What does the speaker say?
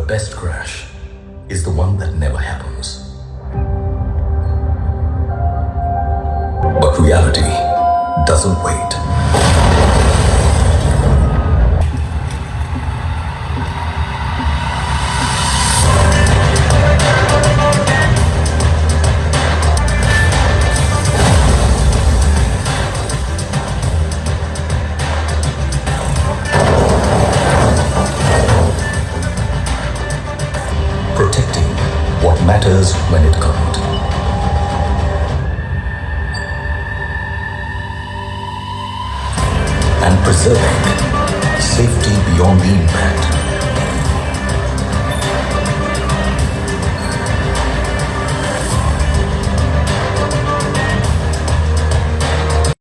best crash is the one that never happens. But reality doesn't wait. Protecting what matters when it can't. And preserving safety beyond the impact.